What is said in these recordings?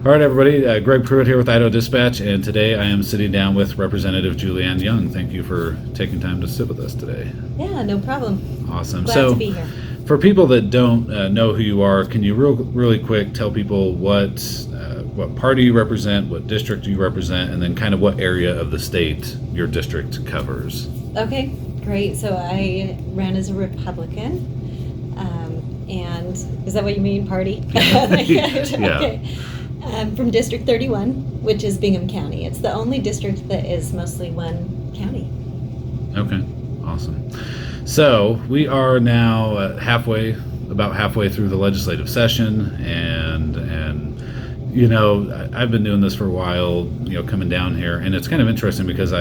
All right, everybody. Greg Pruitt here with Idaho Dispatch, and today I am sitting down with Representative Julianne Young. Thank you for taking time to sit with us today. Yeah, no problem. Awesome. Glad So, to be here. for people that don't know who you are, can you really quick tell people what party you represent, what district you represent, and then kind of what area of the state your district covers? Okay, great. So I ran as a Republican. And is that what you mean, party? Yeah. Okay. From District 31, which is Bingham County. It's the only district that is mostly one county. Okay, awesome. So we are now about halfway through the legislative session, and I've been doing this for a while, coming down here, and it's kind of interesting because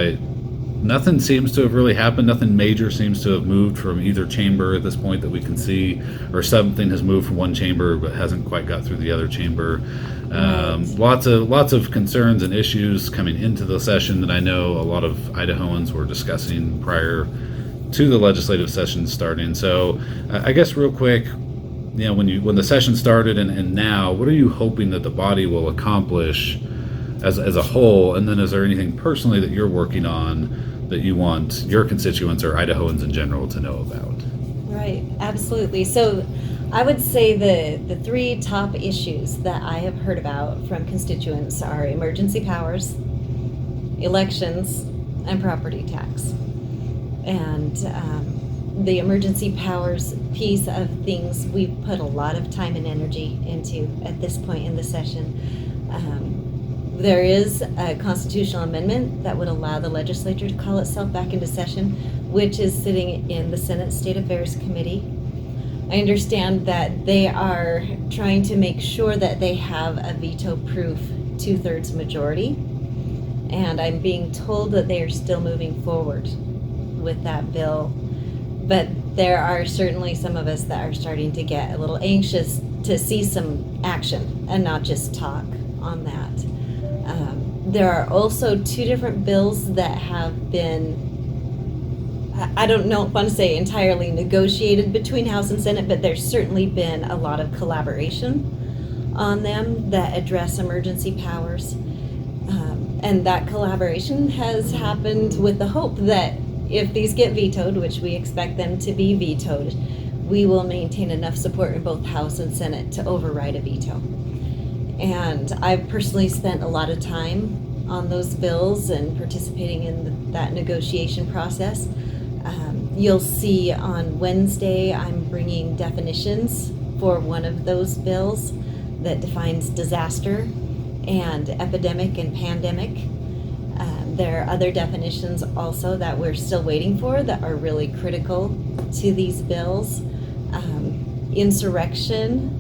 nothing seems to have really happened. Nothing major seems to have moved from either chamber at this point that we can see, or something has moved from one chamber but hasn't quite got through the other chamber. Lots of concerns and issues coming into the session that I know a lot of Idahoans were discussing prior to the legislative session starting. So I guess real quick, when the session started and now, what are you hoping that the body will accomplish as a whole? And then is there anything personally that you're working on that you want your constituents or Idahoans in general to know about? Right, absolutely. So I would say the three top issues that I have heard about from constituents are emergency powers, elections, and property tax. And the emergency powers piece of things we've put a lot of time and energy into at this point in the session. There is a constitutional amendment that would allow the legislature to call itself back into session, which is sitting in the Senate State Affairs Committee. I understand that they are trying to make sure that they have a veto-proof 2/3 majority, and I'm being told that they are still moving forward with that bill. But there are certainly some of us that are starting to get a little anxious to see some action and not just talk on that. There are also two different bills that have been, I don't want to say entirely negotiated between House and Senate, but there's certainly been a lot of collaboration on them that address emergency powers. And that collaboration has happened with the hope that if these get vetoed, which we expect them to be vetoed, we will maintain enough support in both House and Senate to override a veto. And I've personally spent a lot of time on those bills and participating in that negotiation process. You'll see on Wednesday I'm bringing definitions for one of those bills that defines disaster and epidemic and pandemic. There are other definitions also that we're still waiting for that are really critical to these bills. Insurrection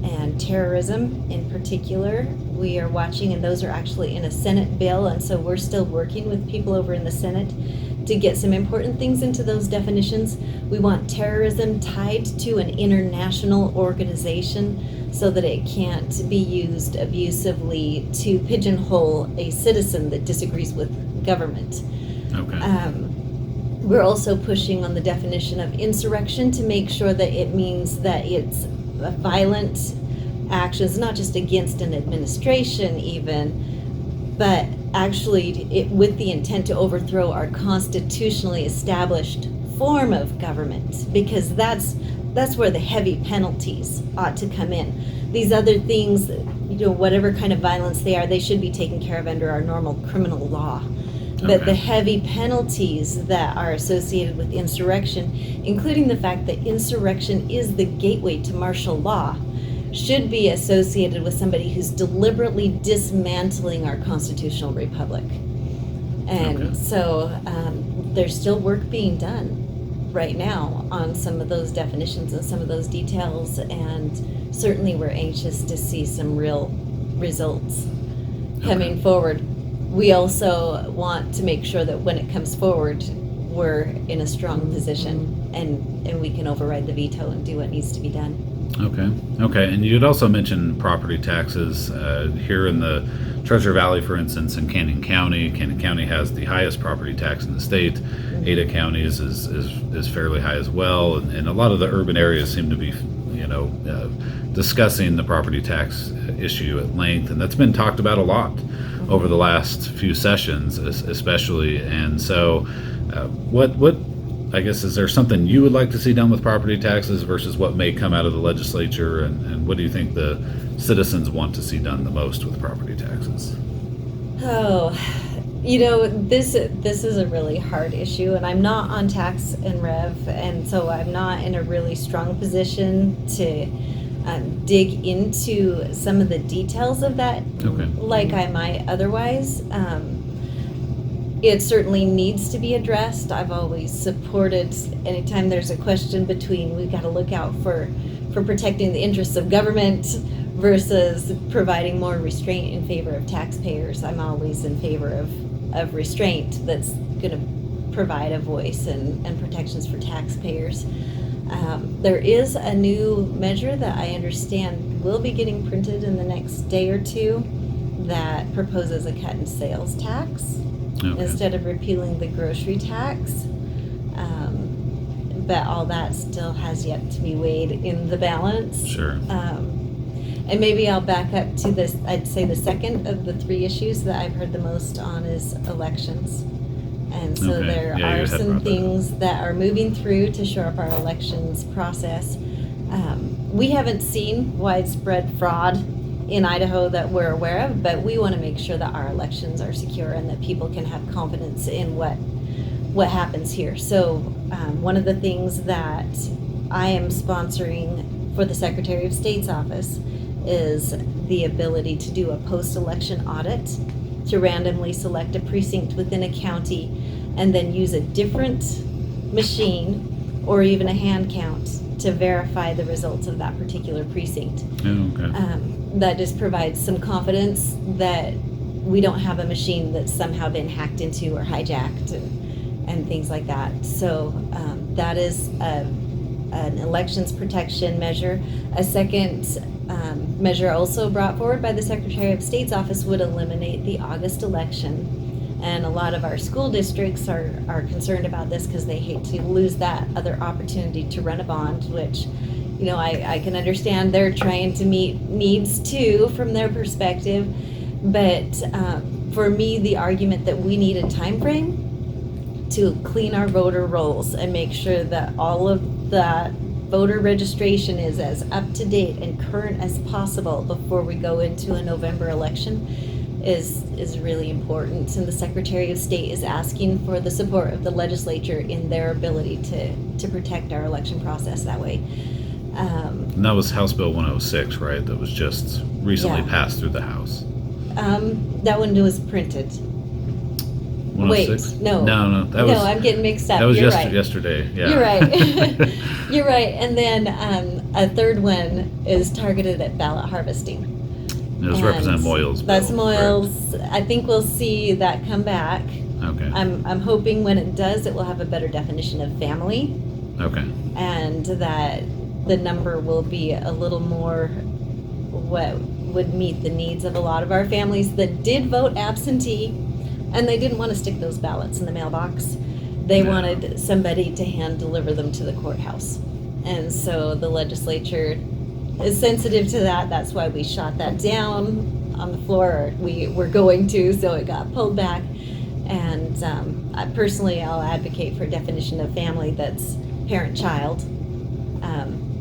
and terrorism in particular, we are watching, and those are actually in a Senate bill, and so we're still working with people over in the Senate to get some important things into those definitions. We want terrorism tied to an international organization so that it can't be used abusively to pigeonhole a citizen that disagrees with government. Okay. We're also pushing on the definition of insurrection to make sure that it means that it's violent actions, not just against an administration even, but actually with the intent to overthrow our constitutionally established form of government, because that's where the heavy penalties ought to come in. These other things, whatever kind of violence they are, they should be taken care of under our normal criminal law. But Okay. the heavy penalties that are associated with insurrection, including the fact that insurrection is the gateway to martial law, should be associated with somebody who's deliberately dismantling our constitutional republic. And Okay. so there's still work being done right now on some of those definitions and some of those details, and certainly we're anxious to see some real results coming forward. We also want to make sure that when it comes forward, we're in a strong position and we can override the veto and do what needs to be done. Okay. And you'd also mentioned property taxes here in the Treasure Valley, for instance, in Canyon County. Canyon County has the highest property tax in the state. Ada County is fairly high as well, and a lot of the urban areas seem to be, discussing the property tax issue at length, and that's been talked about a lot over the last few sessions, especially. And so, what I guess, is there something you would like to see done with property taxes versus what may come out of the legislature, and what do you think the citizens want to see done the most with property taxes? Oh, this is a really hard issue, and I'm not on tax and rev, and so I'm not in a really strong position to dig into some of the details of that, Okay. like I might otherwise. It certainly needs to be addressed. I've always supported anytime there's a question between we've got to look out for protecting the interests of government versus providing more restraint in favor of taxpayers. I'm always in favor of restraint that's going to provide a voice and protections for taxpayers. There is a new measure that I understand will be getting printed in the next day or two that proposes a cut in sales tax. Okay. Instead of repealing the grocery tax. But all that still has yet to be weighed in the balance. Sure. And maybe I'll back up to this. I'd say the second of the three issues that I've heard the most on is elections. And so Okay. there Yeah, you are had some brought that up. things that are moving through to shore up our elections process. We haven't seen widespread fraud in Idaho that we're aware of, but we want to make sure that our elections are secure and that people can have confidence in what happens here. So one of the things that I am sponsoring for the Secretary of State's office is the ability to do a post-election audit, to randomly select a precinct within a county and then use a different machine or even a hand count to verify the results of that particular precinct. Oh, okay. That just provides some confidence that we don't have a machine that's somehow been hacked into or hijacked and things like that. So that is an elections protection measure. A second measure also brought forward by the Secretary of State's office would eliminate the August election. And a lot of our school districts are concerned about this because they hate to lose that other opportunity to run a bond, which, I can understand they're trying to meet needs too from their perspective. But for me, the argument that we need a time frame to clean our voter rolls and make sure that all of that voter registration is as up to date and current as possible before we go into a November election is really important. And the Secretary of State is asking for the support of the legislature in their ability to protect our election process that way. And that was House Bill 106, right? That was just recently Yeah. passed through the House. That one was printed. 106? Wait, no. No, that was. No, I'm getting mixed up. That was You're right. yesterday. Yeah. You're right. You're right. And then a third one is targeted at ballot harvesting. It was Representative Moyle's bill. That's Moyle's. I think we'll see that come back. Okay. I'm hoping when it does, it will have a better definition of family, Okay. and that the number will be a little more what would meet the needs of a lot of our families that did vote absentee, and they didn't want to stick those ballots in the mailbox. They Yeah. wanted somebody to hand deliver them to the courthouse. And so the legislature is sensitive to that. That's why we shot that down on the floor. We were going to, so it got pulled back. And I personally, I'll advocate for a definition of family that's parent-child,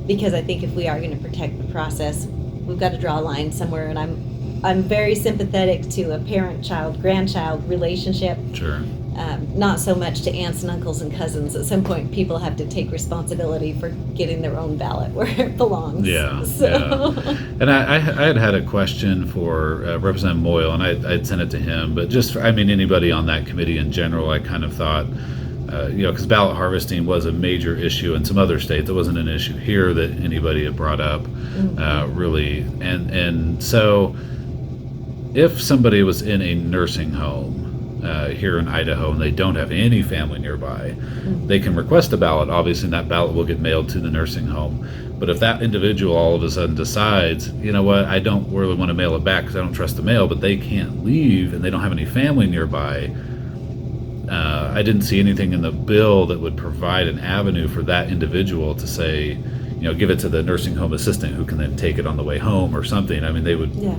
because I think if we are going to protect the process, we've got to draw a line somewhere. And I'm very sympathetic to a parent-child, grandchild relationship. Sure. Not so much to aunts and uncles and cousins. At some point, people have to take responsibility for getting their own ballot where it belongs. Yeah. So. Yeah. And I had a question for Representative Moyle, and I'd sent it to him. But just, anybody on that committee in general, I kind of thought, because ballot harvesting was a major issue in some other states. It wasn't an issue here that anybody had brought up, really. And so if somebody was in a nursing home, here in Idaho and they don't have any family nearby, they can request a ballot, obviously, and that ballot will get mailed to the nursing home. But if that individual all of a sudden decides, you know what, I don't really want to mail it back because I don't trust the mail, but they can't leave and they don't have any family nearby, I didn't see anything in the bill that would provide an avenue for that individual to say, give it to the nursing home assistant who can then take it on the way home or something. I mean,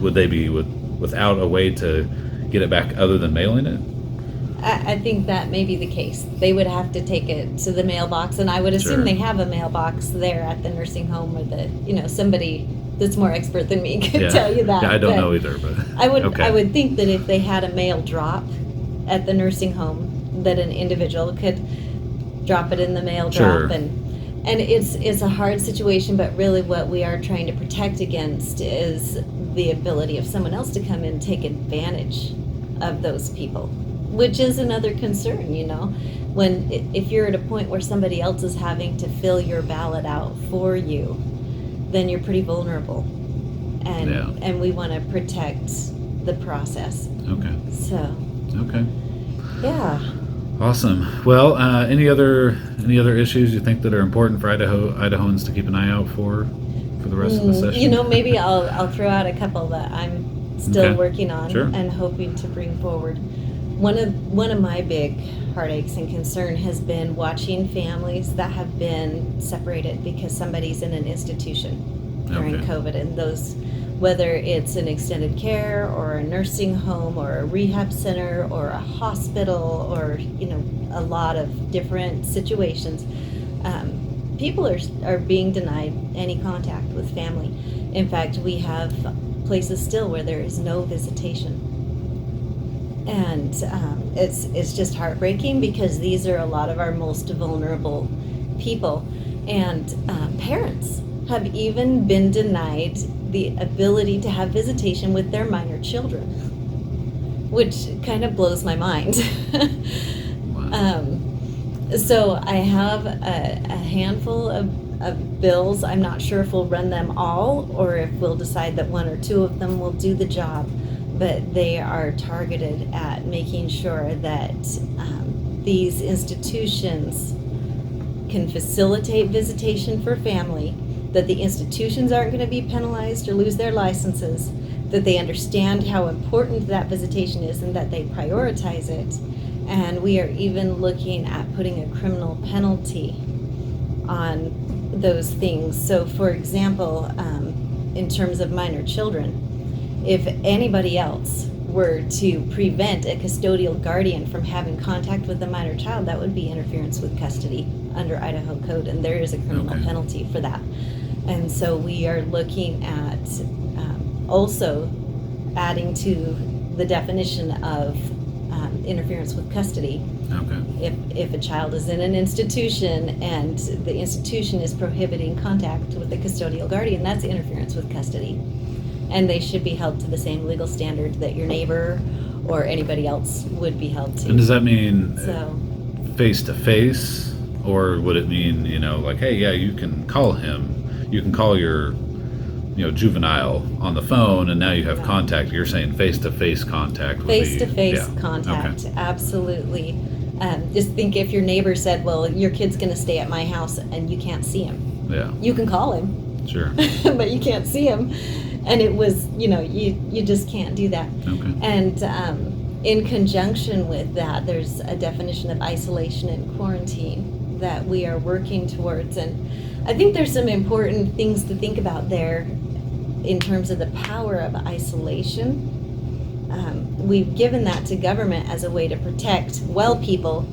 would they be without a way to get it back other than mailing it? I think that may be the case. They would have to take it to the mailbox, and I would assume Sure. they have a mailbox there at the nursing home, or somebody that's more expert than me could tell you that. Yeah, I don't But know either, but I okay. would think that if they had a mail drop at the nursing home, that an individual could drop it in the mail Sure. drop, and it's a hard situation, but really what we are trying to protect against is the ability of someone else to come in and take advantage of those people, which is another concern, when if you're at a point where somebody else is having to fill your ballot out for you, then you're pretty vulnerable, and we want to protect the process. Okay. So Okay. yeah. Awesome. Well, any other issues you think that are important for Idahoans to keep an eye out for the rest of the session? Maybe I'll throw out a couple that I'm still Okay. working on Sure. and hoping to bring forward. One of my big heartaches and concern has been watching families that have been separated because somebody's in an institution during Okay. COVID, and those, whether it's an extended care or a nursing home or a rehab center or a hospital or a lot of different situations, people are being denied any contact with family. In fact, we have places still where there is no visitation, and it's just heartbreaking because these are a lot of our most vulnerable people, and parents have even been denied the ability to have visitation with their minor children, which kind of blows my mind. Wow. So I have a handful of bills. I'm not sure if we'll run them all or if we'll decide that one or two of them will do the job, but they are targeted at making sure that these institutions can facilitate visitation for family, that the institutions aren't going to be penalized or lose their licenses, that they understand how important that visitation is and that they prioritize it. And we are even looking at putting a criminal penalty on those things. So for example, in terms of minor children, if anybody else were to prevent a custodial guardian from having contact with a minor child, that would be interference with custody under Idaho code, and there is a criminal Okay. penalty for that. And so we are looking at also adding to the definition of interference with custody. Okay. If a child is in an institution and the institution is prohibiting contact with the custodial guardian, that's interference with custody. And they should be held to the same legal standard that your neighbor or anybody else would be held to. And does that mean So face to face, or would it mean like, hey, yeah, you can call him, you can call your juvenile on the phone, and now you have contact? You're saying face to face contact would be face-to-face yeah. contact, Okay. absolutely. Just think if your neighbor said, well, your kid's going to stay at my house and you can't see him. Yeah. You can call him, Sure. but you can't see him. And it was, you just can't do that. Okay. And in conjunction with that, there's a definition of isolation and quarantine that we are working towards. And I think there's some important things to think about there in terms of the power of isolation. We've given that to government as a way to protect well people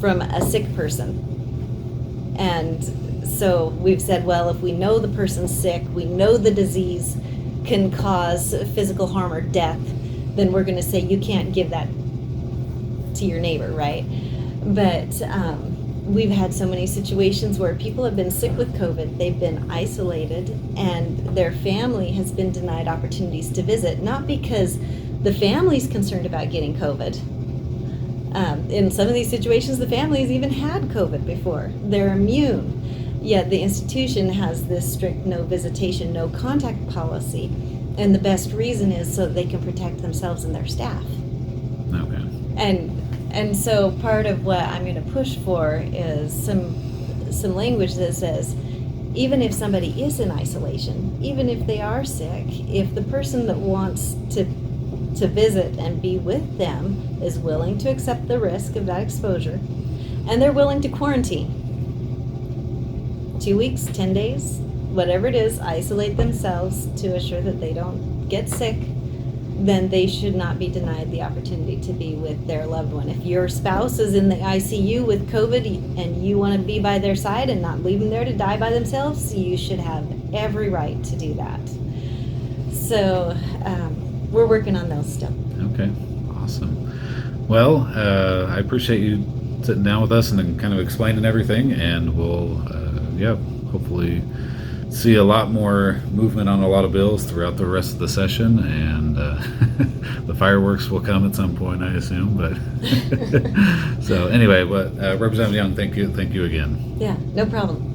from a sick person. And so we've said, well, if we know the person's sick, we know the disease can cause physical harm or death, then we're going to say you can't give that to your neighbor, right? But we've had so many situations where people have been sick with COVID, they've been isolated, and their family has been denied opportunities to visit, not because the family's concerned about getting COVID. In some of these situations, the families even had COVID before. They're immune. Yet the institution has this strict no visitation, no contact policy. And the best reason is so they can protect themselves and their staff. Okay. And so part of what I'm going to push for is some language that says, even if somebody is in isolation, even if they are sick, if the person that wants to visit and be with them is willing to accept the risk of that exposure, and they're willing to quarantine 2 weeks, 10 days, whatever it is, isolate themselves to assure that they don't get sick, then they should not be denied the opportunity to be with their loved one. If your spouse is in the ICU with COVID and you want to be by their side and not leave them there to die by themselves, you should have every right to do that. So we're working on those still. Okay, awesome. Well, I appreciate you sitting down with us and then kind of explaining everything, and we'll, hopefully see a lot more movement on a lot of bills throughout the rest of the session, and the fireworks will come at some point, I assume. But so anyway, Representative Young, thank you again. Yeah, no problem.